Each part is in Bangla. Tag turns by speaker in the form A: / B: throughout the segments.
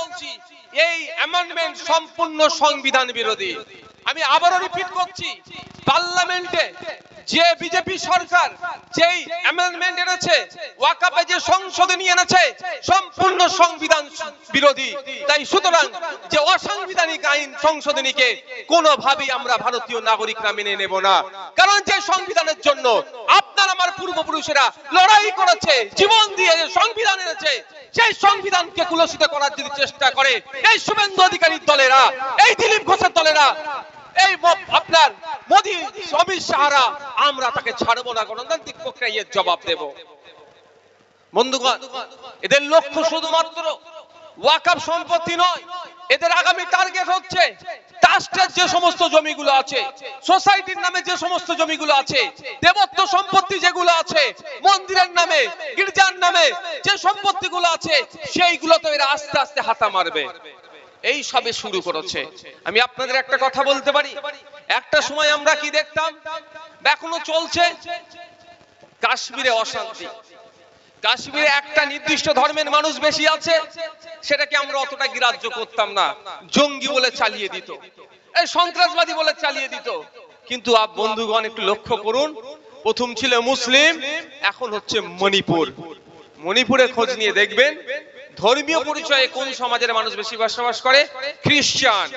A: বলছি এই অ্যামেন্ডমেন্ট সম্পূর্ণ সংবিধান বিরোধী। আমি আবারও রিপিট করছি, পার্লামেন্টে যে বিজেপি সরকার যেই অ্যামেন্ডমেন্ট এনেছে, ওয়াকাফে যে সংশোধনী এনেছে, সম্পূর্ণ সংবিধান বিরোধী। তাই সুতরাং যে অসাংবিধানিক আইন সংশোধনীকে কোনোভাবেই আমরা ভারতীয় নাগরিকরা মেনে নেব না। কারণ যে সংবিধানের জন্য আপনার আমার পূর্বপুরুষেরা লড়াই করেছে, জীবন দিয়ে যে সংবিধান এনেছে, সেই সংবিধানকে কুলসিত করার যদি চেষ্টা করে এই শুভেন্দু অধিকারীর দলেরা, এই দিলীপ ঘোষের দলেরা, এই আপনার মোদী অমিত শাহরা, আমরা তাকে ছাড়বো না, গণতান্ত্রিক প্রক্রিয়ায় জবাব দেব। বন্ধুগণ, এদের লক্ষ্য শুধুমাত্র ওয়াকফ সম্পত্তি নয়, এদের আগামী টার্গেট হচ্ছে ট্রাস্টের যে সমস্ত জমিগুলো আছে, সোসাইটির নামে যে সমস্ত জমিগুলো আছে, দেবত্ব সম্পত্তি যেগুলো আছে, মন্দিরের নামে, গির্জার নামে যে সম্পত্তিগুলো আছে, সেইগুলো তো এরা আস্তে আস্তে হাতা মারবে। এই সবে শুরু করেছে। আমি আপনাদের একটা কথা বলতে পারি, একটা সময় আমরা কি দেখতাম, এখনো চলছে, কাশ্মীরে অশান্তি, কাশ্মীরে একটা নির্দিষ্ট ধর্মের মানুষ বেশি আছে, সেটাকে আমরা অতটা গ্রাহ্য করতাম না, জঙ্গি বলে চালিয়ে দিত, এই সন্ত্রাসবাদী বলে চালিয়ে দিত। কিন্তু বন্ধুগণ একটু লক্ষ্য করুন, প্রথম ছিল মুসলিম, এখন হচ্ছে মণিপুর। মণিপুরে খোঁজ নিয়ে দেখবেন ধর্মীয় পরিচয়ে কোন সমাজের মানুষ বেশি বসবাস করে, খ্রিস্টান।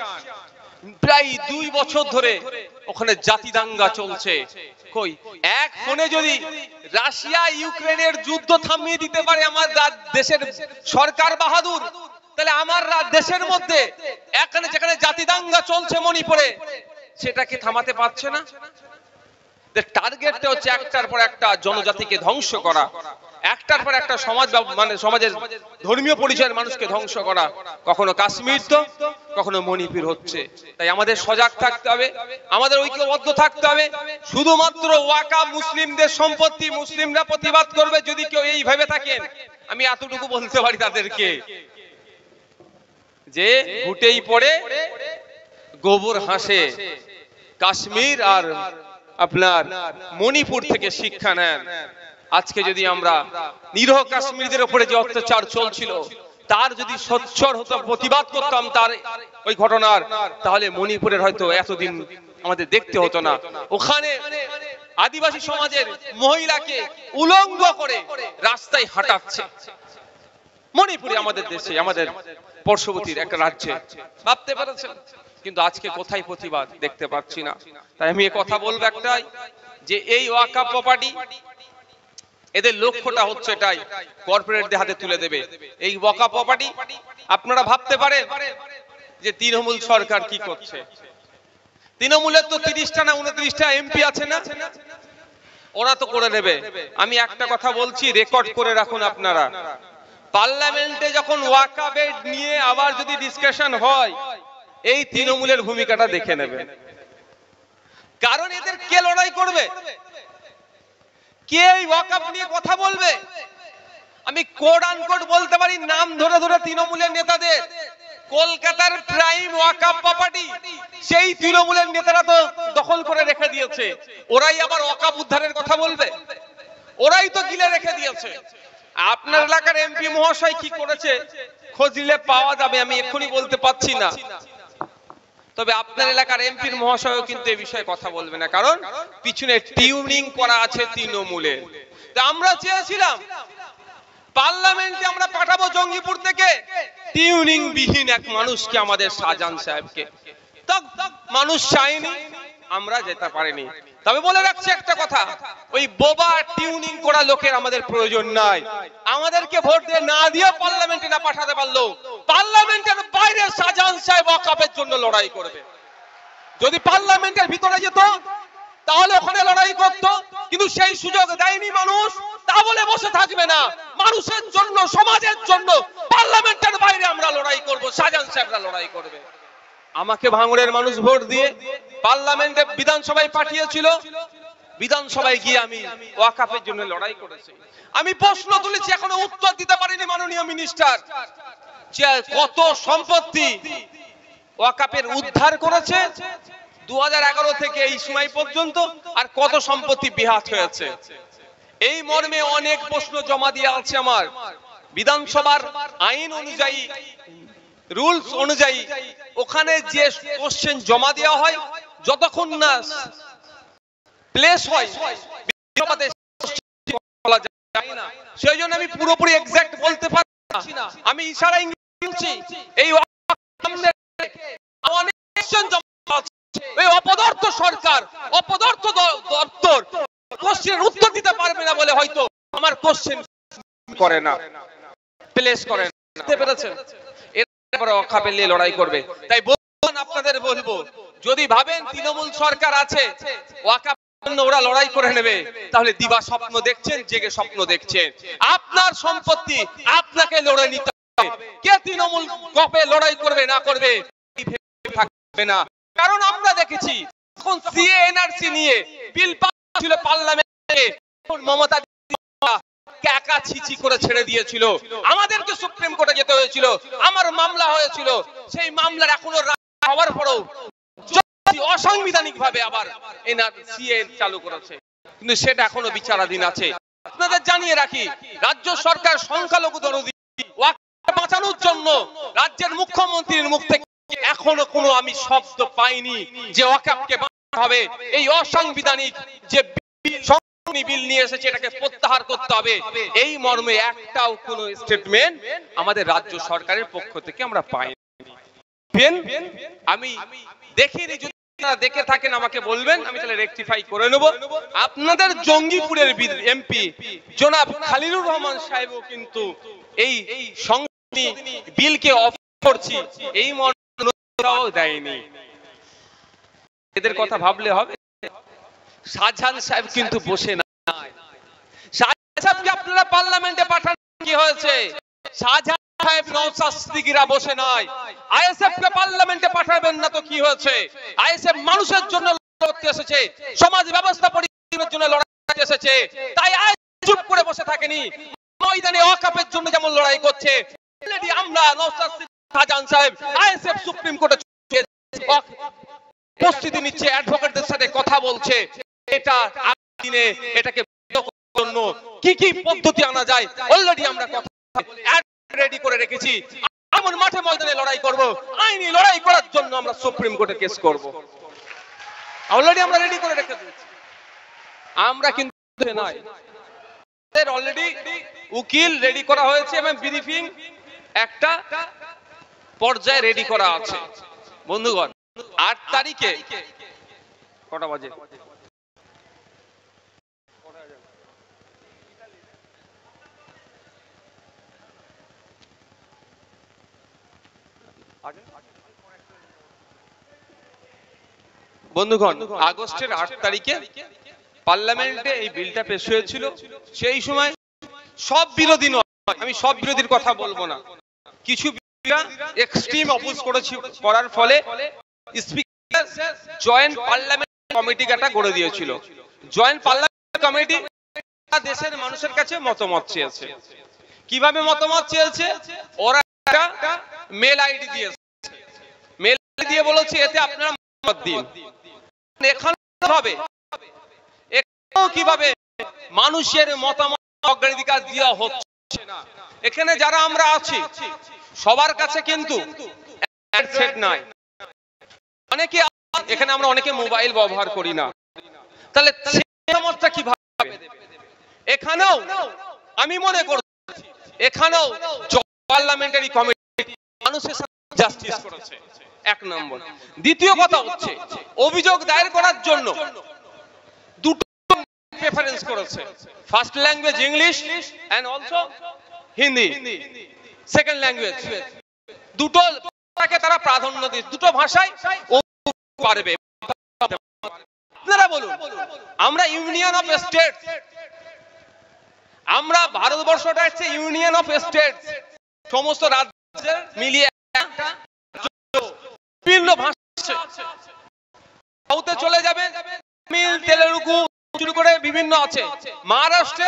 A: প্রায় 2 বছর ধরে ওখানে জাতি দাঙ্গা চলছে। কই এক ফোনে যদি রাশিয়া ইউক্রেনের যুদ্ধ থামিয়ে দিতে পারে আমার দেশের সরকার বাহাদুর, তাহলে আমার দেশের মধ্যে এখানে যেখানে জাতি দাঙ্গা চলছে মণিপুরে, সেটাকে থামাতে পারছে না। টার্গেটটা হচ্ছে একটার পর একটা জনজাতিকে ধ্বংস করা, একটার পর একটা সমাজ, মানে সমাজের ধর্মীয় পরিচয়ের মানুষকে ধ্বংস করা। কখনো কাশ্মীর তো কখনো মণিপুর হচ্ছে। তাই আমাদের সজাগ থাকতে হবে, আমাদের ঐক্যবদ্ধ থাকতে হবে। শুধুমাত্র ওয়াকফ মুসলিমদের সম্পত্তি, মুসলিমরা প্রতিবাদ করবে যদি কেউ এই ভেবে থাকেন, আমি এতটুকু বলতে পারি তাদেরকে যে ঘুটেই পড়ে গোবর হাসে, কাশ্মীর আর আপনার মণিপুর থেকে শিক্ষা নেন। আজকে যদি আমরা নিরহ কাশ্মীরদের উপরে যে অত্যাচার চলছিল তার যদি সোচ্চার হতো, প্রতিবাদ করতাম তার ওই ঘটনার, তাহলে মণিপুরের হয়তো এতদিন আমাদের দেখতে হতো না। ওখানে আদিবাসী সমাজের মহিলাকে উলঙ্গ করে রাস্তায় হাঁটাচ্ছে, মণিপুরে আমাদের দেশে, আমাদের পার্শ্ববর্তী একটা রাজ্যে, ভাবতে পেরেছেন? কিন্তু আজকে কোথায় প্রতিবাদ দেখতে পাচ্ছি না। তাই আমি এই কথা বলবো একটাই, যে এই ওয়াকফ প্রপার্টি এদের লক্ষ্যটা হচ্ছে এটাই, কর্পোরেটদের হাতে তুলে দেবে এই ওয়াকফ প্রপার্টি। আপনারা ভাবতে পারেন যে তৃণমূল সরকার কি করছে। তৃণমূলের তো 30টা না 29টা এমপি আছে না, ওরা তো করে নেবে। আমি একটা কথা বলছি, রেকর্ড করে রাখুন আপনারা, পার্লামেন্টে যখন ওয়াকফ নিয়ে আবার যদি ডিসকাশন হয়, এই তৃণমূলের ভূমিকাটা দেখে নেবেন। কারণ এদের কে লড়াই করবে, কে এই ওয়াকফ নিয়ে কথা বলবে? আমি কোড আনকোড বলতে পারি নাম ধরে ধরে তৃণমূলের নেতাদের। কলকাতার প্রাইম ওয়াকফ প্রপার্টি সেই তৃণমূলের নেতারা তো দখল করে রেখে দিয়েছে, ওরাই আবার ওয়াকফ উদ্ধারের কথা বলবে? ওরাই তো গিলে রেখে দিয়েছে। আপনার এলাকার এমপি মহাশয় কি করেছে খোঁজ নিলে পাওয়া যাবে, আমি এক্ষুনি বলতে পারছি না। তবে আপনার এলাকার এমপির মহাশয়ও কিন্তু এই বিষয়ে কথা বলবে না, কারণ পিছনে টিউনিং করা আছে তৃণমূলের। তো আমরা চেয়েছিলাম পার্লামেন্টে আমরা পাঠাবো জঙ্গিপুর থেকে টিউনিং বিহীন এক মানুষকে, আমাদের শাহজাহান সাহেবকে। তো মানুষ চায়নি, আমরা যেতে পারিনি। তবে বলে রাখছি একটা কথা, ওই বোবা টিউনিং করা লোকের আমাদের প্রয়োজন নাই। আমাদেরকে ভোট দিয়ে না দিয়ে পার্লামেন্টে না পাঠাতে পারলো, পার্লামেন্টের বাইরে শাহজাহান সাহেব ওয়াকফের জন্য লড়াই করবে। যদি পার্লামেন্টের ভিতরে যেত তাহলে ওখানে লড়াই করত, কিন্তু সেই সুযোগ দেয়নি মানুষ। তা বলে বসে থাকবে না, মানুষের জন্য, সমাজের জন্য পার্লামেন্টের বাইরে আমরা লড়াই করব, শাহজাহান সাহেবরা লড়াই করবে। আমাকে ভাঙড়ের মানুষ ভোট দিয়ে পার্লামেন্টে বিধানসভায় পাঠিয়েছিল, বিধানসভায় গিয়ে আমি ওয়াকফের জন্য লড়াই করেছি। আমি প্রশ্ন তুলেছি, এখনো উত্তর দিতে পারিনি মাননীয় মিনিস্টার, যে কত সম্পত্তি ওয়াকফের উদ্ধার করেছে 2011 থেকে এই সময় পর্যন্ত, আর কত সম্পত্তি বিহাত হয়েছে। এই মর্মে অনেক প্রশ্ন জমা দিয়ে আছে আমার। বিধানসভার আইন অনুযায়ী রুলস অনুযায়ী ওখানে যে কোশ্চেন জমা দেওয়া হয় যতক্ষণ না প্লেস হয় বলা যায় না, সেই জন্য আমি পুরোপুরি এক্সাক্ট বলতে পারছি না, আমি ইশারা ইঙ্গিত বলছি। এই অপদার্থ সরকার, অপদার্থ দপ্তর কোশ্চেনের উত্তর দিতে পারবে না বলে হয়তো আমার কোশ্চেন করে না, প্লেস করে না, বুঝতে পেরেছেন? এরপরে অখাপে নিয়ে লড়াই করবে। তাই বলুন, আপনাদের বলবো, যদি ভাবেন তৃণমূল সরকার আছে ওয়াকাফ জন্য ওরা লড়াই করে নেবে, তাহলে দিবা স্বপ্ন দেখছেন, জেগে স্বপ্ন দেখছেন। আপনার সম্পত্তি আপনাকে লড়ে নিতে হবে। কে তৃণমূল কপে লড়াই করবে না করবে থাকবে না। কারণ আমরা দেখেছি যখন সিএ এনআরসি নিয়ে বিল পাস ছিল পার্লামেন্টে, মমতা একা ছিচি করে ছেড়ে দিয়েছিল, আমাদেরকে সুপ্রিম কোর্টে যেতে হয়েছিল, আমার মামলা হয়েছিল, সেই মামলার এখনো হওয়ার পরেও অসাংবিধানিক ভাবে আবার এনআরসিএ চালু করেছে, কিন্তু সেটা এখনো বিচারাধীন আছে। আপনাদের জানিয়ে রাখি, রাজ্য সরকার সংখ্যালঘু দরদি ওয়াকফ বাঁচানোর জন্য রাজ্যের মুখ্যমন্ত্রীর মুখ থেকে এখনো কোনো আমি শব্দ পাইনি যে ওয়াকফকে বাঁচাতে হবে। এই অসাংবিধানিক যে বিল নিয়ে এসেছে এটাকে প্রত্যাহার করতে হবে, এই মর্মে একটাও কোনো স্টেটমেন্ট আমাদের রাজ্য সরকারের পক্ষ থেকে আমরা পাইনি। আমি দেখিনি, যদি দেখে থাকেন আমাকে বলবেন, আমি তাহলে রেকটিফাই করে নেব। আপনাদের জঙ্গিপুরের এমপি জনাব খালিলুর রহমান সাহেবও কিন্তু এই সংশোধনী বিলকে অফ করছি এই মর্মটাও দেয়নি। এদের কথা ভাবলে হবে। শাহজাহান সাহেব কিন্তু বসে নাই। শাহজাহান সাহেবকে আপনারা পার্লামেন্টে পাঠান, কি হয়েছে? শাহজাহান সাহেব নওশাদ সিদ্দিকীরা বসে নাই। আইএসএফ কে পার্লামেন্টে পাঠাবেন না তো কি হয়েছে? আইএসএফ মানুষের জন্য লড়তে এসেছে, সমাজ ব্যবস্থা পরিবর্তনের জন্য লড়াই এসেছে, তাই আইএসএফ চুপ করে বসে থাকেনি। ময়দানে ওয়াকফের জন্য যেমন লড়াই করছে, অলরেডি আমরা নওশাদ সিদ্দিকী, শাহজাহান সাহেব, আইএসএফ সুপ্রিম কোর্টে উপস্থিতি নিচ্ছে, অ্যাডভোকেটদের সাথে কথা বলছে। এটা দিনে এটাকে জন্য কি কি পদ্ধতি আনা যায় অলরেডি আমরা কথা রেডি করে রেখেছি। এমন মাঠে ময়দানে লড়াই করব, আইনি লড়াই করার জন্য আমরা সুপ্রিম কোর্টে কেস করব, অলরেডি আমরা রেডি করে রেখে দিয়েছি। আমরা কিন্তু নয়, অলরেডি উকিল রেডি করা হয়েছে এবং ব্রিফিং একটা পর্যায়ে রেডি করা আছে। বন্ধুগণ, 8 তারিখে কটা বাজে? বন্ধুগণ, আগস্টের 8 তারিখে পার্লামেন্টে এই বিলটা পেশ হয়েছিল। সেই সময় সব বিরোধী নয়, আমি সব বিরোধীর কথা বলবো না, কিছু এক্সট্রিম অপোজ করার ফলে স্পিকার জয়েন্ট পার্লামেন্ট কমিটি একটা গড়ে দিয়েছিল। জয়েন্ট পার্লামেন্ট কমিটি দেশের মানুষের কাছে মতামত চেয়েছে। কিভাবে মতামত চেয়েছে? ওরা একটা মেল আইডি দিয়েছে, মেল আইডি দিয়ে বলেছে এতে আপনারা মতামত দিন। এখানে কিভাবে মানুষের মতামত অগ্রাধিকার দেওয়া হচ্ছে না। এখানে যারা আমরা আছি সবার কাছে কিন্তু সেট নাই, অনেকে এখানে আমরা অনেকে মোবাইল ব্যবহার করি না, তাহলে মতামতটা কিভাবে দেবে? এখানেও আমি মনে করছি এখানেও পার্লামেন্টারি কমিটি মানুষের সাথে জাস্টিস করেছে, 1 নম্বর। দ্বিতীয় কথা হচ্ছে অভিযোগ দায়ের করার জন্য দুটো প্রেফারেন্স করেছে, first language English and also Hindi second language. দুটোকে তারা প্রাধান্য দিয়েছে, দুটো ভাষায় পারবে। আপনারা বলুন, আমরা ইউনিয়ন অফ স্টেট, আমরা ভারতবর্ষটা হচ্ছে ইউনিয়ন অফ স্টেট, সমস্ত রাজ্যের মিলিয়ে বিভিন্ন ভাষা সাউথে চলে যাবে, তামিল, তেলেগু শুরু করে বিভিন্ন আছে, মহারাষ্ট্রে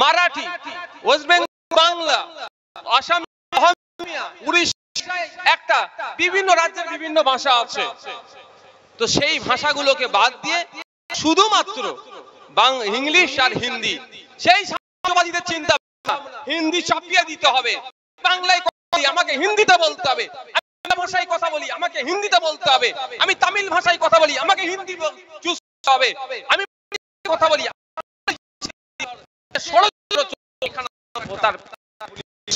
A: মারাঠি, ওয়েস্ট বেঙ্গল বাংলা, আসাম, উড়িষ্যা, একটা বিভিন্ন রাজ্যের বিভিন্ন ভাষা আছে। তো সেই ভাষাগুলোকে বাদ দিয়ে শুধুমাত্র ইংলিশ আর হিন্দি, সেই সাম্যবাদীদের চিন্তা হিন্দি চাপিয়ে দিতে হবে, বাংলায় বলি আমাকে হিন্দিতে বলতে হবে, আমি ভাষায় কথা বলি আমাকে হিন্দিতে বলতে হবে, আমি তামিল ভাষায় কথা বলি আমাকে হিন্দি চুজ করতে হবে, আমি কথা বলি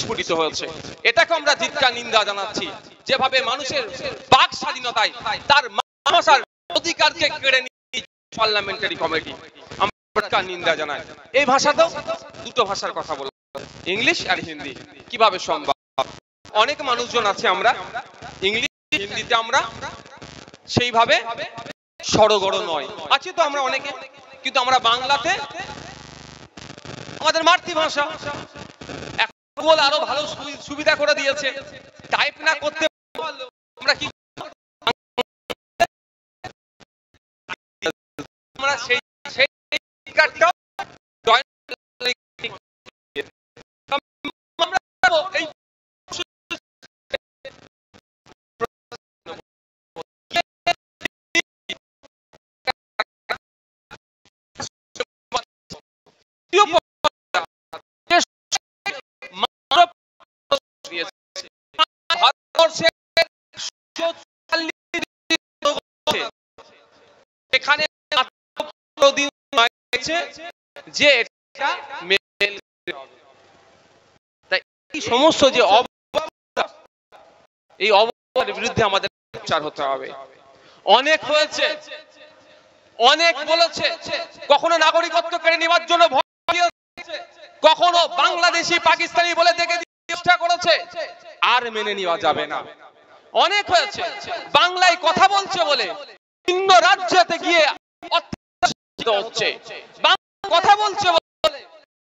A: স্ফুটিত হয়েছে। এটাকে আমরা ধিক্কার নিন্দা জানাচ্ছি। যেভাবে মানুষের বাক স্বাধীনতায় তার ভাষার অধিকারকে কেড়ে নিয়ে পার্লামেন্টারি কমিটি, আমরা নিন্দা জানাই। এই ভাষাতেও দুটো ভাষার কথা বলা, ইংলিশ আর হিন্দি, কিভাবে সম্ভব? অনেক মানুষজন আছে আমরা ইংলিশ হিন্দিতে আমরা সেইভাবে সড়গড় নয় আছি তো আমরা অনেকে, কিন্তু আমরা বাংলাতে আমাদের মাতৃভাষা গুগল আরো ভালো সুবিধা করে দিয়েছে, টাইপ না করতে আমরা কি আমরা সেই কার্ডটা এখানে যে এই সমস্ত যে এই অবস্থার বিরুদ্ধে আমাদের বিচার হতে হবে। অনেক হয়েছে, অনেক বলেছে, কখনো নাগরিকত্ব কেড়ে নেওয়ার জন্য ভয় দিয়েছে, কখনো বাংলাদেশি পাকিস্তানি বলে দেখে চেষ্টা করেছে, আর মেনে নেওয়া যাবে না। অনেক হয়েছে, বাংলায় কথা বলছে বলে ভিন্ন রাজ্যতে গিয়ে অত্যাচারিত হচ্ছে, বাংলা কথা বলছে বলে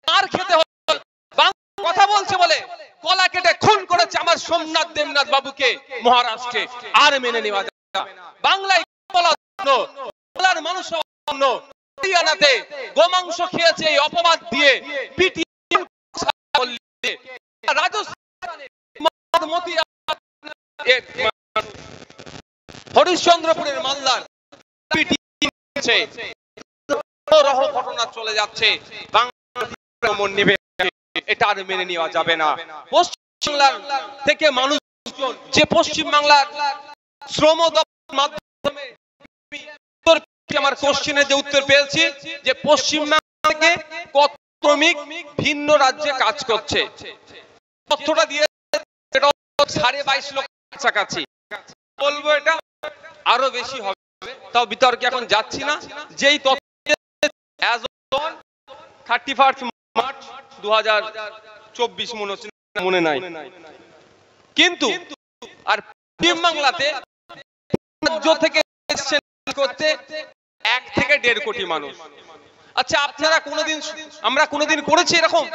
A: মার খেতে হচ্ছে, বাংলা কথা বলছে বলে গলা কেটে খুন করেছে আমার সোমনাথ দেবনাথ বাবুকে মহারাষ্ট্রে, আর মেনে নেওয়া যাবে না। বাংলায় বলার জন্য বাংলার মানুষ হরিয়ানাতে গোমাংস খেয়েছে এই অপবাদ দিয়ে পিটিয়ে রাজস্থানে হরিশ্চন্দ্রপুরের মালদার ঘটনা চলে যাচ্ছে, এটা আর মেনে নেওয়া যাবে না। পশ্চিমবাংলার থেকে মানুষ যে পশ্চিমবাংলার শ্রম দপ্তর মাধ্যমে আমার কোশ্চেনের যে উত্তর পেয়েছি যে পশ্চিমবাংলা থেকে কত শ্রমিক ভিন্ন রাজ্যে কাজ করছে, তথ্যটা দিয়ে 22.5 লক্ষ কাছাকাছি। বলবো এটা আরো বেশি হবে, তাও বিতর্কে এখন যাচ্ছি না। যেই তথ্য 31 মার্চ 2024 মনে নাই, কিন্তু আর পশ্চিমবাংলাতে রাজ্য থেকে করতে 1 থেকে 1.5 কোটি মানুষ। আচ্ছা আপনারা কোনোদিন, আমরা কোনোদিন করেছি এরকম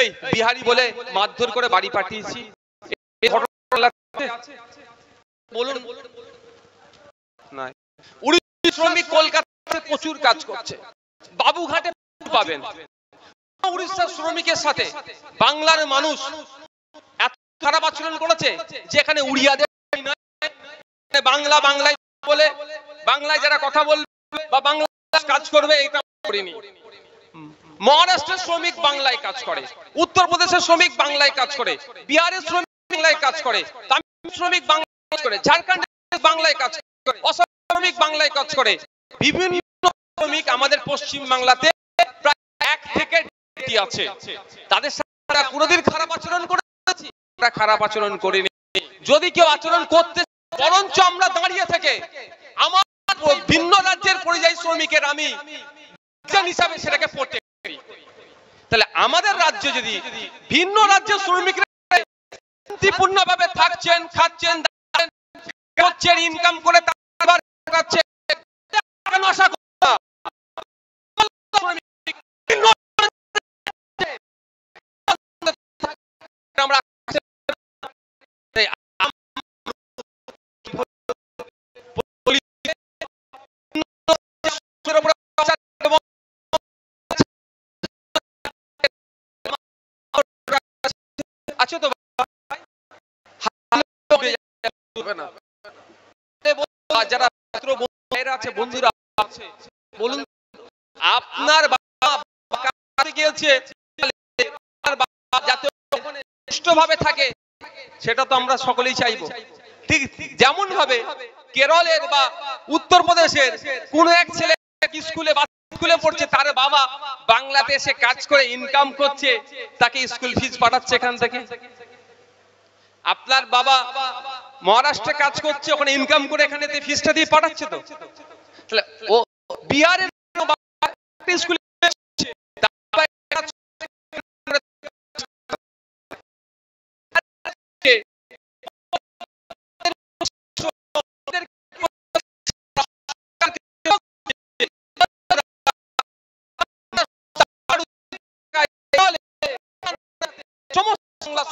A: এই বিহারি বলে মারধর করে বাড়ি পাঠিয়েছি? বলুন না। উড়িষ্যা শ্রমিক কলকাতাতে প্রচুর কাজ করছে, বাবুঘাটে পাবেন। উড়িষ্যার শ্রমিকের সাথে বাংলার মানুষ এত খারাপ আচরণ করেছে যে এখানে উড়িয়াদের বাংলা বাংলায় বলে, বাংলায় যারা কথা বলবে বা বাংলা কাজ করবে এটা করিনি। মহারাষ্ট্রের শ্রমিক বাংলায় কাজ করে, উত্তরপ্রদেশের শ্রমিক বাংলায় কাজ করে, বিহারের শ্রমিক বাংলায় কাজ করে, তামিল শ্রমিক বাংলায় কাজ করে, ঝাড়খণ্ডের বাংলায় কাজ করে, অসম শ্রমিক বাংলায় কাজ করে। বিভিন্ন শ্রমিক আমাদের পশ্চিম বাংলাতে প্রায় 1 থেকে 1.5 আছে। তাদের সাথে কোনোদিন খারাপ আচরণ করেছি? আমরা খারাপ আচরণ করিনি। যদি কেউ আচরণ করতে, বরঞ্চ আমরা দাঁড়িয়ে থেকে আমার ভিন্ন রাজ্যের পরিযায়ী শ্রমিকের আমি হিসাবে সেটাকে প্রোটেক্ট করি। তাহলে আমাদের রাজ্যে যদি ভিন্ন রাজ্যের শ্রমিকরা শান্তিপূর্ণভাবে থাকছেন, খাচ্ছেন, করছেন, ইনকাম করে কেন আশা আমরা আচ্ছা তো যারা আছে বন্ধুরা আছে, বলুন আপনার বাবা গিয়েছে সুষ্ঠুভাবে থাকে, সেটা তো আমরা সকলেই চাইবো। ঠিক যেমন ভাবে কেরলের বা উত্তরপ্রদেশের কোন এক ছেলে স্কুলে পড়ছে, তার বাবা বাংলাদেশে কাজ করে ইনকাম করছে, তাকে স্কুল ফিস পাঠাচ্ছে এখান থেকে। আপনার বাবা মহারাষ্ট্রে কাজ করছে, ওখানে ইনকাম করে এখানে ফিসটা দিয়ে পাঠাচ্ছে। তো তাহলে ও বিহারের স্কুলে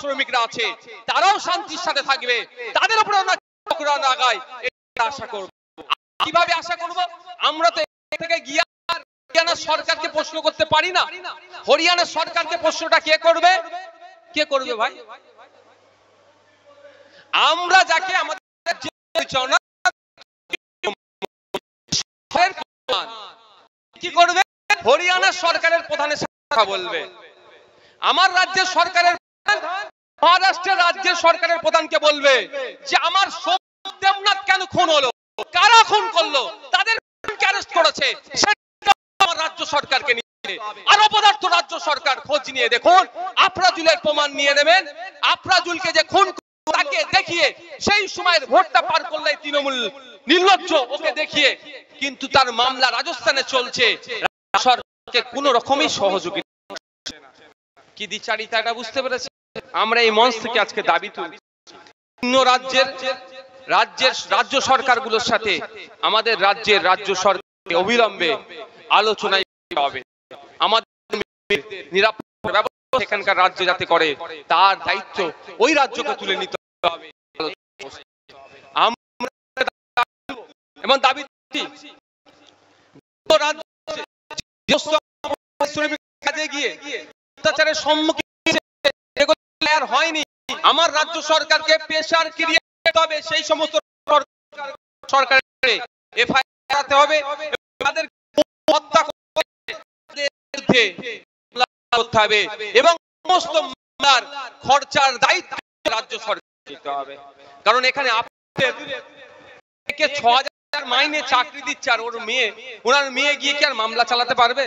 A: শ্রমিকরা আছে, তারাও শান্তির সাথে থাকবে, তাদের উপরে আশা করব। কিভাবে আশা করব? আমরা তো থেকে গিয়ে হরিয়ানা সরকারকে প্রশ্ন করতে পারি না। হরিয়ানা সরকারকে প্রশ্নটা কে করবে? কে করবে ভাই? আমরা যাকে আমাদের কি করবে? হরিয়ানা সরকারের প্রধানের সাথে কথা বলবে। আমার রাজ্যের সরকারের মহারাষ্ট্রের রাজ্যের সরকারের প্রধানকে বলবে যে আমার দেবনাথ কেন খুন হলো, কারা খুন করলো, তাদের অ্যারেস্ট করেছে, সেটা আমার রাজ্য সরকারকে নিয়ে আর অপদার্থ রাজ্য সরকার খোঁজ নিয়ে দেখুন, আফরাজুলের প্রমাণ নিয়ে নেবেন। আফরাজুলকে যে খুন তাকে দেখিয়ে সেই সময়ের ভোটটা পার করলে তৃণমূল নির্লজ্জ ওকে দেখিয়ে, কিন্তু তার মামলা রাজস্থানে চলছে, সরকারকে কোন রকমই সহযোগিতা কি দ্বিচারিতা, এটা বুঝতে পেরেছে? আমরা এই মঞ্চ থেকে আজকে দাবি তুলি অন্য রাজ্য সরকারগুলোর সাথে আমাদের রাজ্যের রাজ্য সরকার অবিলম্বে আলোচনায় হবে। আমাদের নিরাপত্তা ব্যবস্থা এখানকার রাজ্য যাতে করে, তার দায়িত্ব ওই রাজ্যকে তুলে নিতে হবে। এবং দাবি কাজে গিয়ে অত্যাচারের সম্মুখীন হয়নি, আমার রাজ্য সরকারকে প্রেসার ক্রিয়েট করতে হবে, সেই সমস্ত সরকারের এফআইআর করতে হবে, তাদের হত্যা করতে হবে এবং সমস্ত মামলার খরচার দায়িত্ব রাজ্য সরকার নিতে হবে। কারণ এখানে আপনাদের ৬,০০০ মাইনে চাকরি দিচ্ছে, আর ওনার মেয়ে গিয়ে কি আর মামলা চালাতে পারবে?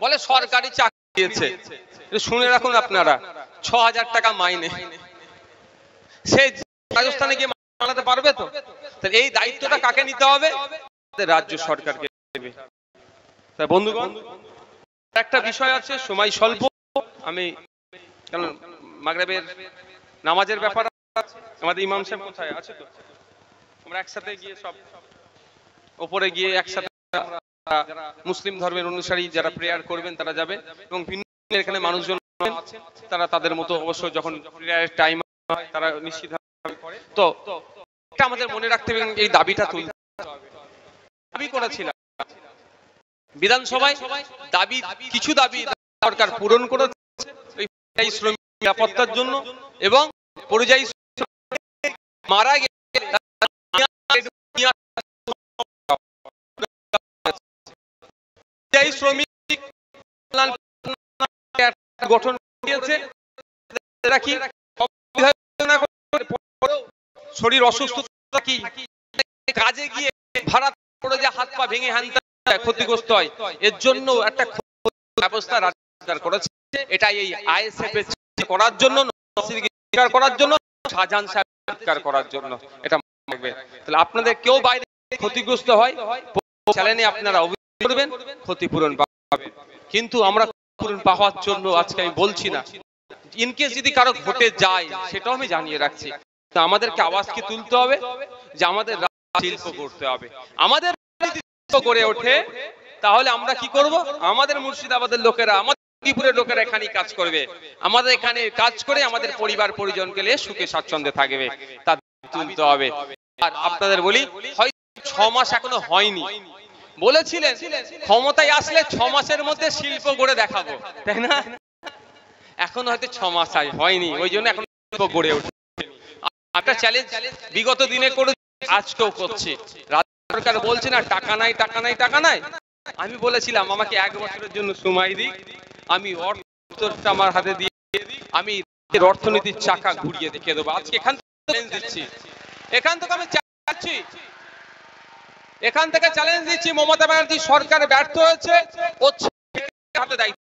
A: বলে সরকারি চাকরি দিয়েছে। শুনে রাখুন আপনারা, ৬,০০০ টাকা মাইনে, সে রাজস্থানে গিয়ে মামলাতে পারবে? তো তাহলে এই দায়িত্বটা কাকে নিতে হবে? রাজ্য সরকারকে দেবে। তা বন্ধুগণ, একটা বিষয় আছে, সময় স্বল্প, আমি কারণ মাগরিবের নামাজের ব্যাপার আছে, আমাদের ইমাম সাহেব কোথায় আছে? তো আমরা একসাথে গিয়ে সব উপরে গিয়ে একসাথে মুসলিম ধর্মের অনুসারী যারা প্রেয়ার করবেন তারা যাবে, এবং ভিন্ন এখানে মানুষজন তারা তাদের মতো অবশ্য যখন প্রেয়ারের টাইম হয় তারা নিশ্চিত করে। তো এটা আমাদের মনে রাখতে হবে, এই দাবিটা তুলতে হবে। দাবি করেছিলাম বিধানসভায়, কিছু দাবি সরকার পূরণ করেছে, শ্রমিক নিরাপত্তার জন্য এবং পরিযায়ী মারা গেলে শ্রমিক গঠন করেছে, শরীর অসুস্থতা কি কাজে গিয়ে ভাড়া পড়ে যে হাত পা ভেঙে ক্ষতিগ্রস্ত হয়, এর জন্য একটা ব্যবস্থা রাজ্য সরকার করেছে। এটা এই আইএসএফ এর করার জন্য, করার জন্য, শাহজাহান সাহেব করার জন্য, এটা থাকবে। তাহলে আপনাদের কেউ বাইরে ক্ষতিগ্রস্ত হয়, চ্যানেলে আপনারা অভিযোগ করবেন, ক্ষতিপূরণ পাবেন। কিন্তু আমরা ক্ষতিপূরণ পাওয়ার জন্য আজকে আমি বলছি না, ইনকেস যদি কারো ঘটে যায় সেটাও আমি জানিয়ে রাখছি। তো আমাদেরকে আওয়াজ কি তুলতে হবে যে আমাদের শিল্প করতে হবে, আমাদের শিল্প গড়ে ওঠে, তাহলে আমরা কি করব? আমাদের মুর্শিদাবাদের লোকেরা, আমাদের ত্রিপুরের লোকেরা এখানে কাজ করবে, আমাদের এখানে কাজ করে আমাদের পরিবার পরিজনকে নিয়ে সুখে স্বাচ্ছন্দ্যে থাকবে, তা তুলতে হবে। আর আপনাদের বলি, হয়তো 6 মাস এখনো হয়নি, বলেছিলেন ক্ষমতায় আসলে 6 মাসের মধ্যে শিল্প গড়ে দেখাবো, তাই না? এখন হয়তো 6 মাস হয়নি, ওই জন্য এখন শিল্প গড়ে ওঠে। একটা চ্যালেঞ্জ বিগত দিনে করে, আজকেও করছে। রাজ্য সরকার বলছে না টাকা নাই, টাকা নাই, টাকা নাই। আমি বলেছিলাম আমাকে 1 বছরের জন্য সময় দিই, আমি অর্থটা আমার হাতে দিয়ে আমি অর্থনীতির চাকা ঘুরিয়ে দেখিয়ে দেবো। আজকে এখান থেকে চ্যালেঞ্জ দিচ্ছি, এখান থেকে আমি এখান থেকে চ্যালেঞ্জ দিচ্ছি, মমতা ব্যানার্জি সরকার ব্যর্থ হয়েছে, হাতে দায়িত্ব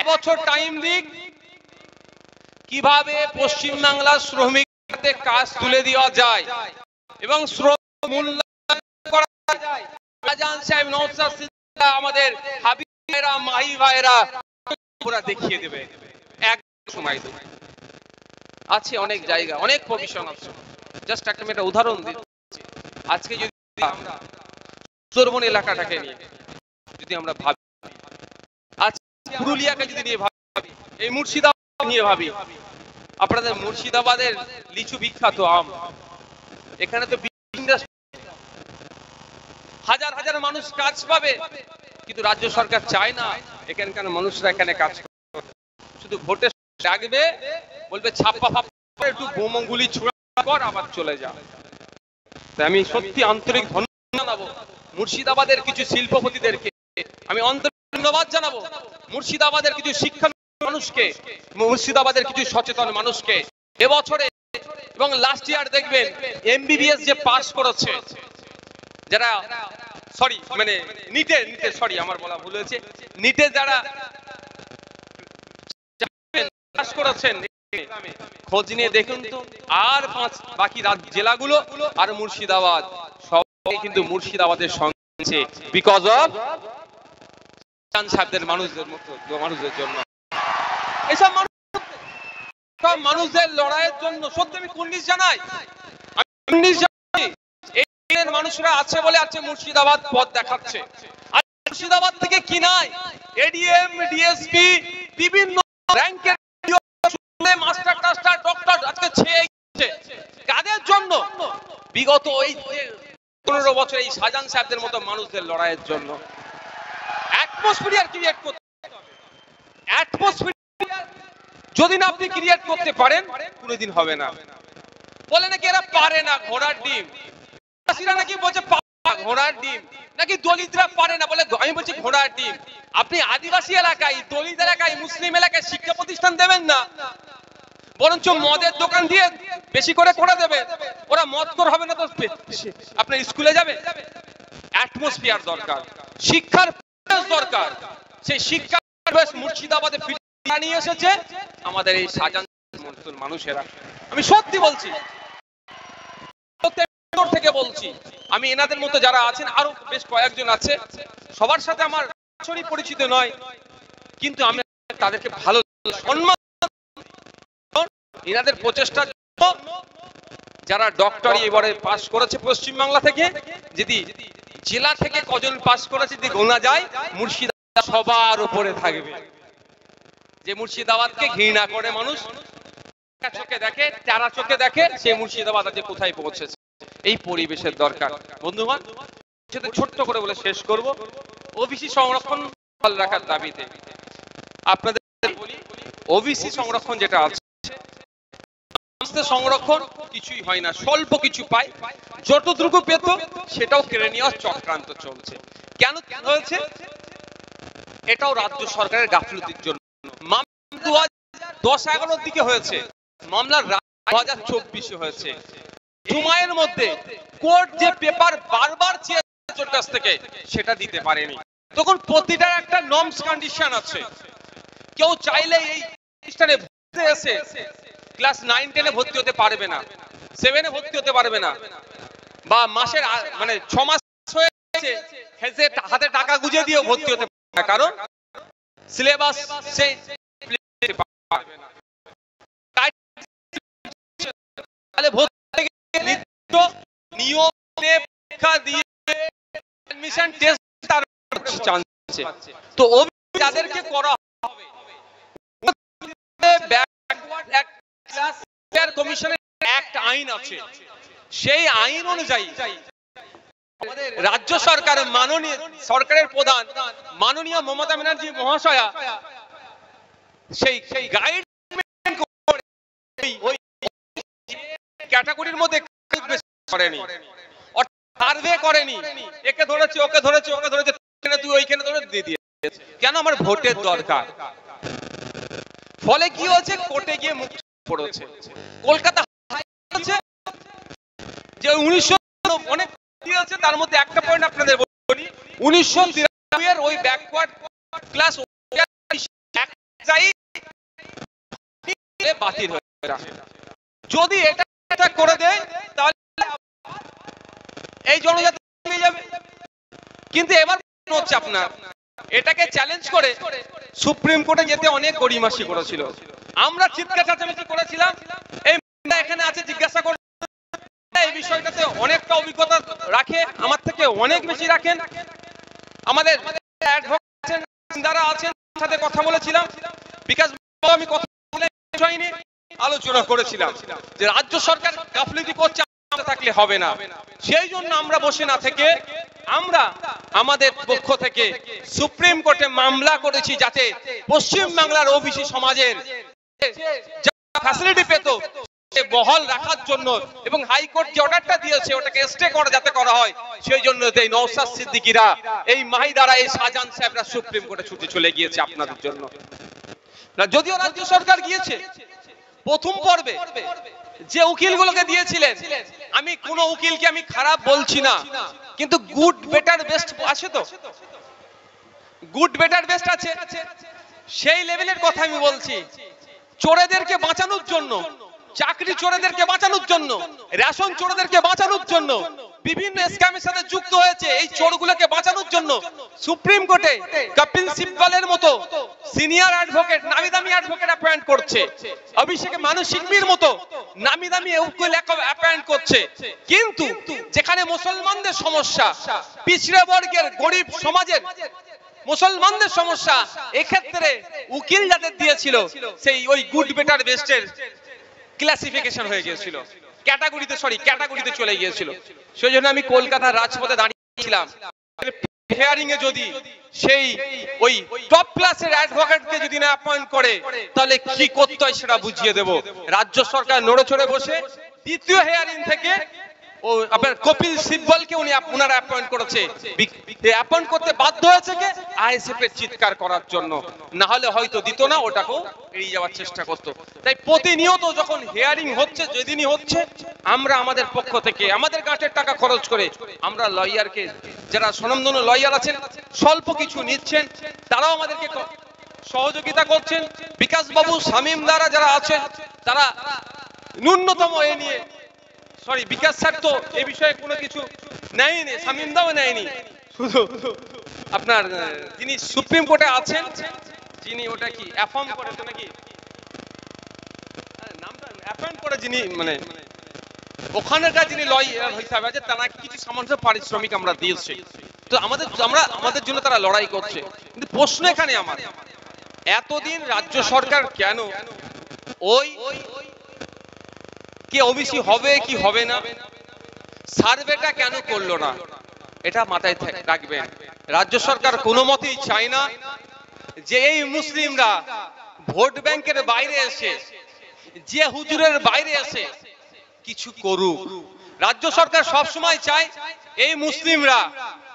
A: বছর টাইম দিক, কিভাবে পশ্চিমবাংলার শ্রমিকদের কাজ তুলে দেওয়া যায় এবং শ্রম মূল্যায়ন করা যায়। শাহজাহান সাহেব, নওশাদ সিদ্দিকী, আমাদের হাবিব ভাইরা, মাহি ভাইরা ওরা দেখিয়ে দেবে। এক সময় আছে, অনেক জায়গা, অনেক প্রভিশন আছে। জাস্ট একটা উদাহরণ দিচ্ছি। আজকে যদি আমরা সুন্দরবন এলাকাটাকে নিয়ে যদি আমরা ভাবি, আজকে পুরুলিয়াকে যদি নিয়ে ভাবি, এই মুর্শিদাবাদ নিয়ে ভাবি, আপনাদের মুর্শিদাবাদের লিচু বিখ্যাত আম, এখানে তো হাজার হাজার মানুষ কাজ পাবে, কিন্তু রাজ্য সরকার চায় না এখানকার মানুষরা এখানে কাজ করবে। শুধু ভোটে ডাকবে, বলবে ছাপ্পা ফাপ্পা একটু বোমগুলি ছুড়ে কর, আবার চলে যা। তাই আমি সত্যি আন্তরিক ধন্যবাদ জানাবো মুর্শিদাবাদের কিছু শিল্পপতিদেরকে, আমি ধন্যবাদ জানাবো মুর্শিদাবাদের কিছু শিক্ষা মানুষকে, মুর্শিদাবাদের কিছু সচেতন মানুষকে। এবছরে এবং লাস্ট ইয়ার দেখবেন এমবিবিএস যে পাস করেছে, যারা নিটে আমার বলা ভুল হয়েছে, নিটে যারা পাস করেছেন, খোঁজ নিয়ে দেখুন তো, আর বাকি জেলাগুলো আর মুর্শিদাবাদ সবাই কিন্তু মুর্শিদাবাদের সঙ্গে, বিকজ অফ সাহেবদের মানুষদের জন্য, এইসব মানুষদের লড়াইয়ের জন্য। সত্যি আমি কুন্ডিস জানাই, এই মানুষরা আছে বলে আছে মুর্শিদাবাদ পথ দেখাচ্ছে। আর মুর্শিদাবাদ থেকে কি নাই, এডিএম, ডিএসপি, বিভিন্ন র্যাঙ্কের মাস্টার টাস্টার ডক্টর আজকে ছেয়ে গেছে। কাদের জন্য? বিগত ওই 15 বছর এই শাহজাহান সাহেবদের মতো মানুষদের লড়াইয়ের জন্য। অ্যাটমসফিয়ার ক্রিয়েট করতে হবে। অ্যাটমসফিয়ার যদি না আপনি ক্রিয়েট করতে পারেন, কোনোদিন হবে না। বলে নাকি এরা পারে না, ঘোড়ার ডিম। নাকি বলছে ঘোড়ার ডিম, নাকি দলিতরা পারে না, বলে আমি বলছি ঘোড়ার ডিম। আপনি আদিবাসী এলাকায়, দলিত এলাকায়, মুসলিম এলাকায় শিক্ষা প্রতিষ্ঠান দেবেন না, বরঞ্চ মদের দোকান দিয়ে বেশি করে দেবে। ওরা মদ কর হবে না তো আপনার স্কুলে যাবে। অ্যাটমসফিয়ার দরকার, শিক্ষার দরকার। সেই শিক্ষা মুর্শিদাবাদে ফিরিয়ে নিয়ে এসেছে আমাদের এই শাহজাহান মানুষেরা। আমি সত্যি বলছি, থেকে বলছি, আমি এনাদের মতো যারা আছেন, আরো বেশ কয়েকজন আছে, সবার সাথে আমার সরাসরি পরিচিত নয়, কিন্তু আমি তাদেরকে ভালো সম্মান, এনাদের প্রচেষ্টার জন্য যারা ডক্টরি এবারে পাস করেছে পশ্চিমবাংলা থেকে, যদি জেলা থেকে কজন পাস করেছে যদি গোনা যায়, মুর্শিদাবাদ সবার উপরে থাকবে। যে মুর্শিদাবাদকে ঘৃণা করে মানুষ, চোখে দেখে, চারা চোখে দেখে, সে মুর্শিদাবাদ আজ কোথায় পৌঁছেছে। এই পরিবেশের দরকার। বন্ধুগণ, ছোট্ট করে বলে শেষ করব, ওবিসি সংরক্ষণ বহাল রাখার দাবিতে আপনাদের বলি, ওবিসি সংরক্ষণ যেটা আছে, সংরক্ষণ কিছুই হয় না, স্বল্প কিছু পায়, যতটুকু পেত সেটাও কেড়ে নেওয়ার চক্রান্ত চলছে। কেন হয়েছে? এটাও রাজ্য সরকারের গাফলতির জন্য। মামলা 2010-11 দিকে হয়েছে, মামলা 2024 হয়েছে। সময়ের মধ্যে কোর্ট যে পেপার বারবার চেয়েছে কাছ থেকে, সেটা দিতে পারেনি। তখন প্রতিটার একটা নর্মস কন্ডিশন আছে। কেউ চাইলে এই প্রতিষ্ঠানে ভর্তি এসে ক্লাস 9-10 এ ভর্তি হতে পারবে না, 7 এ ভর্তি হতে পারবে না, বা মাসের 6 মাস হয়ে গেছে হাতে টাকা গুঁজে দিয়ে ভর্তি হতে পারবে না, কারণ সিলেবাস সেই পারবে না। তাহলে ভর্তি নিয়মে পরীক্ষা দিয়ে অ্যাডমিশন টেস্ট তার চান্স আছে। তো যাদেরকে করা হবে, ব্যাকওয়ার্ড ক্লাস কমিশনের অ্যাক্ট আইন আছে, সেই আইন অনুযায়ী রাজ্য সরকার, মাননীয় সরকারের প্রধান মাননীয় মমতা ব্যানার্জি মহাশয়া সেই গাইডলাইন ওই ক্যাটাগরির মধ্যে করেনি, সার্ভে করেনি, একে ধরেছে, ওকে ধরেছে, ওকে ধরেছে, তুই ওইখানে ধরে দিয়ে দিয়েছে। কেন? আমার ভোটের দরকার। ফলে কি হয়েছে, কোর্টে গিয়ে মুখ পড়েছে। কলকাতা হাইকোর্টে যে 1900 অনেক আছে, তার মধ্যে একটা পয়েন্ট আপনাদের বলি, 1993 এর ওই ব্যাকওয়ার্ড ক্লাস বাতিল হয়ে যাবে। যদি এটা করে দেয় তাহলে এই জনজাতি হয়ে যাবে। কিন্তু এবার হচ্ছে আপনার এটাকে চ্যালেঞ্জ করে সুপ্রিম কোর্টে যেতে অনেক গড়িমাসি করেছিল। আমরা চিৎকার চেঁচামেচি করেছিলাম, এই এখানে আছে জিজ্ঞাসা করে এই বিষয়টাতে অনেকটা অভিজ্ঞতা রাখে, আমার থেকে অনেক বেশি রাখেন। আমাদের যারা আছেন সাথে কথা বলেছিলাম, বিকাশ আমি কথা বলে আলোচনা করেছিলাম যে রাজ্য সরকার গাফিলতি করছে, থাকলে হবে না। সেই জন্য আমরা বসে না থেকে আমরা আমাদের পক্ষ থেকে সুপ্রিম কোর্টে মামলা করেছি, যাতে পশ্চিম বাংলার ওবিসি সমাজের ফ্যাসিলিটি পেত বহাল রাখার জন্য, এবং হাইকোর্ট যে অর্ডারটা দিয়েছে ওটাকে স্টে করা যাতে করা হয়, সেই জন্য এই নওশাদ সিদ্দিকীরা, এই মাহিদারা, এই শাহজাহান সাহেবরা সুপ্রিম কোর্টে ছুটে চলে গিয়েছে আপনাদের জন্য। যদিও রাজ্য সরকার গিয়েছে প্রথম পর্বে যে উকিলগুলোকে দিয়েছিলেন, আমি কোন উকিলকে আমি খারাপ বলছি না, কিন্তু গুড বেটার বেস্ট আছে, তো গুড বেটার বেস্ট আছে, সেই লেভেলের কথা আমি বলছি। চোরেদেরকে বাঁচানোর জন্য, চাকরি চোরেদেরকে বাঁচানোর জন্য, রেশন চোরেদেরকে বাঁচানোর জন্য, বিভিন্ন স্ক্যামের সাথে যুক্ত হয়েছে এই চোরগুলোকে বাঁচানোর জন্য সুপ্রিম কোর্টে কপিল সিব্বলের মতো সিনিয়র অ্যাডভোকেট, নামি দামি অ্যাডভোকেট অ্যাপয়েন্ট করছে, অভিষেক মানু সিংভির মতো নামি দামি উকিল অ্যাপয়েন্ট করছে। কিন্তু যেখানে মুসলমানদের সমস্যা, পিছড়ে বর্গের গরিব সমাজের মুসলমানদের সমস্যা, এক্ষেত্রে উকিল যাদের দিয়েছিল সেই ওই গুড বেটার বেস্টের ক্লাসিফিকেশন হয়ে গিয়েছিল, ক্যাটাগরিতে চলে গিয়েছিল। সেই জন্য আমি কলকাতার রাজপথে দাঁড়িয়েছিলাম, হিয়ারিং এ যদি সেই ওই টপ ক্লাসের অ্যাডভোকেটকে যদি না অ্যাপয়েন্ট করে তাহলে কি করতে হয় সেটা বুঝিয়ে দেব। রাজ্য সরকার নড়ে চড়ে বসে দ্বিতীয় হিয়ারিং থেকে ও আপনার কপিল সিব্বলকে ওনারা অ্যাপয়েন্ট করেছে, অ্যাপয়েন্ট করতে বাধ্য হয়েছে কে, আইএসএফ এর চিৎকার করার জন্য, না হলে হয়তো দিত না, ওটাকেও এড়িয়ে যাওয়ার চেষ্টা করতো। তাই প্রতিনিয়ত যখন হিয়ারিং হচ্ছে, যেদিনই হচ্ছে, আমরা আমাদের পক্ষ থেকে আমাদের গাঁটের টাকা খরচ করে আমরা লয়ারকে, যারা স্বনামধন্য লয়ার আছেন, স্বল্প কিছু নিচ্ছেন, তারাও আমাদেরকে সহযোগিতা করছেন। বিকাশ বাবু, শামীম দ্বারা যারা আছেন, তারা ন্যূনতম এ নিয়ে, সরি বিকাশ স্যার তো এই বিষয়ে কোনো কিছু নেয়নি, শামীম দাও নেয়নি, শুধু আপনার যিনি সুপ্রিম কোর্টে আছেন, যিনি ওটা কি অ্যাফর্ম করেছে নাকি নামটা অ্যাপয়েন্ট করে, যিনি মানে ওখানেটা যিনি লয়ার হিসাবে আছে, তারা কিছু সামান্য পারিশ্রমিক আমরা দিয়েছি। তো আমাদের জন্য তারা লড়াই করছে। কিন্তু প্রশ্ন এখানে আমার, এতদিন রাজ্য সরকার কেন ওই কি ওবিসি হবে কি হবে না সার্ভেটা কেন করলো না, এটা মাথায় রাখবেন। রাজ্য সরকার কোনো মতেই চায় না যে এই মুসলিমরা ভোট ব্যাংকের বাইরে এসে, যে হুজুরের বাইরে এসে কিছু করুক। রাজ্য সরকার সব সময় চায় এই মুসলিমরা,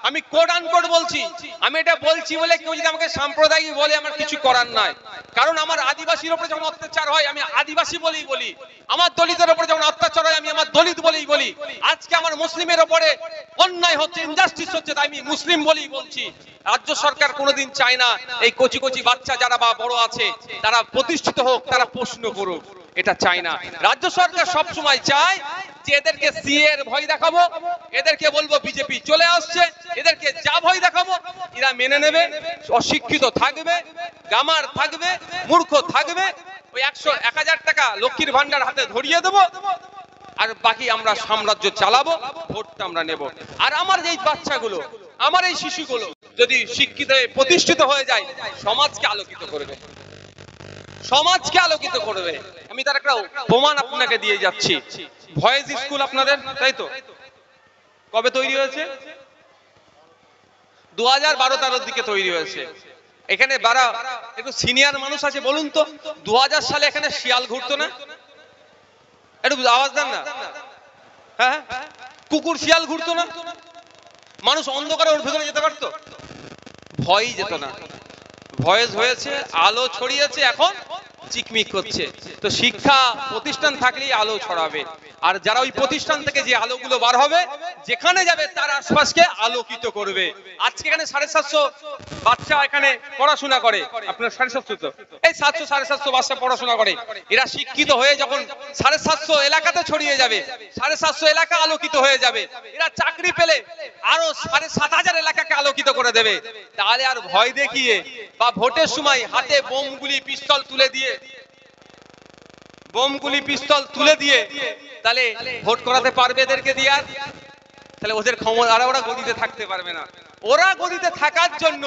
A: আমি কোড আনকোড বলছি, আমি এটা বলছি বলে কেউ যদি আমাকে সাম্প্রদায়িক বলে আমার কিছু করার নাই, কারণ আমার আদিবাসীর উপরে যখন অত্যাচার হয় আমি আদিবাসী বলেই বলি, আমার দলিতের উপরে যখন অত্যাচার হয় আমি আমার দলিত বলেই বলি, আজকে আমার মুসলিমের উপরে অন্যায় হচ্ছে, ইনজাস্টিস হচ্ছে, তাই আমি মুসলিম বলেই বলছি। রাজ্য সরকার কোনোদিন চায় না এই কচি কচি বাচ্চা যারা বা বড় আছে তারা প্রতিষ্ঠিত হোক, তারা প্রশ্ন করুক, এটা চায় না। রাজ্য সরকার সব সময় চায় যে এদেরকে সিএ এর ভয় দেখাবো, এদেরকে বলবো বিজেপি চলে আসছে, এদেরকে যা ভয় দেখাবো এরা মেনে নেবে, অশিক্ষিত থাকবে, গামার থাকবে, মূর্খ থাকবে, ওই 100-1000 টাকা লক্ষ্মীর ভান্ডার হাতে ধরিয়ে দেবো, আর বাকি আমরা সাম্রাজ্য চালাবো, ভোটটা আমরা নেব। আর আমার এই বাচ্চাগুলো, আমার এই শিশুগুলো যদি শিক্ষিত হয়ে প্রতিষ্ঠিত হয়ে যায়, সমাজকে আলোকিত করবে, সমাজকে আলোকিত করবে। আমি তার একটা প্রমাণ আপনাকে দিয়ে যাচ্ছি। ভয়েস স্কুল আপনাদের, তাই তো, কবে তৈরি হয়েছে? 2012-13 দিকে তৈরি হয়েছে। এখানে বারা একটু সিনিয়র মানুষ আছে, বলুন তো 2000 সালে এখানে শিয়াল ঘুরতো না? একটু আওয়াজ দেন না। হ্যাঁ, কুকুর শিয়াল ঘুরতো না? মানুষ অন্ধকারে ওর ভেতরে যেতে পারতো? ভয়ই যেত না। ভয়েস হয়েছে, আলো ছড়িয়েছে, এখন চিকমিক করছে। তো শিক্ষা প্রতিষ্ঠান থাকলেই আলো ছড়াবে, আর যারা ওই প্রতিষ্ঠান থেকে যে আলোগুলো বার হবে যেখানে যাবে তার আশপাশকে আলোকিত করবে। আজকে এখানে 750 বাচ্চা এখানে পড়াশোনা করে, আপনার 750 তো এই 700 750 বাচ্চা পড়াশোনা করে। এরা শিক্ষিত হয়ে যখন 750 এলাকাতে ছড়িয়ে যাবে, 750 এলাকা আলোকিত হয়ে যাবে, এরা চাকরি পেলে আরো 7,500 এলাকাকে আলোকিত করে দেবে। তাহলে আর ভয় দেখিয়ে বা ভোটের সময় হাতে বোমগুলি পিস্তল তুলে দিয়ে তাহলে ভোট করাতে পারবে এদেরকে দিয়ে? আর তাহলে ওদের ক্ষমতা, আর ওরা গদিতে থাকতে পারবে না। ওরা গদিতে থাকার জন্য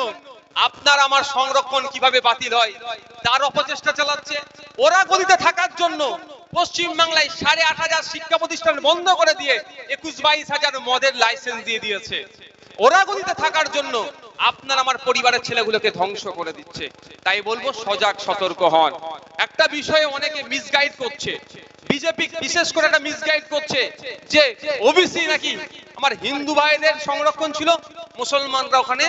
A: আপনার আমার সংরক্ষণ কিভাবে বাতিল হয় তার অপচেষ্টা চালাচ্ছে। ওরা গদিতে থাকার জন্য পশ্চিম বাংলায় 8,500 শিক্ষা প্রতিষ্ঠান বন্ধ করে দিয়ে 21-22 মদের লাইসেন্স দিয়ে দিয়েছে। ওরা গদিতে থাকার জন্য আপনার আমার পরিবারের ছেলেগুলোকে ধ্বংস করে দিচ্ছে। তাই বলবো সজাগ সতর্ক হন। একটা বিষয়ে অনেকে মিসগাইড করছে, বিজেপি বিশেষ করে একটা মিসগাইড করছে যে ওবিসি নাকি আমার হিন্দু ভাইদের সংরক্ষণ ছিল, মুসলমানরা ওখানে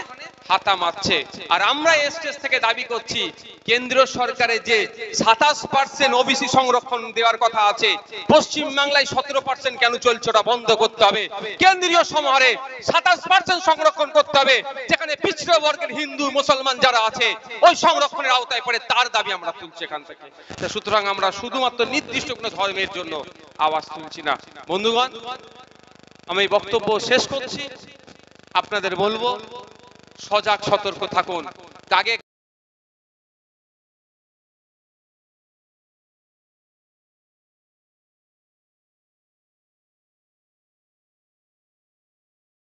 A: হাতা মারছে। আর আমরা এই স্টেজ থেকে দাবি করছি কেন্দ্রীয় সরকারের যে 27% ওবিসি সংরক্ষণ দেওয়ার কথা আছে, পশ্চিম বাংলায় 17% কেন চলছে ওটা বন্ধ করতে হবে। কেন্দ্রীয় সমাহারে 27% সংরক্ষণ করতে হবে, যেখানে পিছড়া বর্গের হিন্দু মুসলমান যারা আছে ওই সংরক্ষণের আওতায় পড়ে, তার দাবি আমরা তুলছি এখান থেকে। সুতরাং আমরা শুধুমাত্র নির্দিষ্ট কোনো ধর্মের জন্য আওয়াজ তুলছি না। বন্ধুগণ, আমি বক্তব্য শেষ করছি। আপনাদের বলবো সজাগ সতর্ক থাকুন। আগে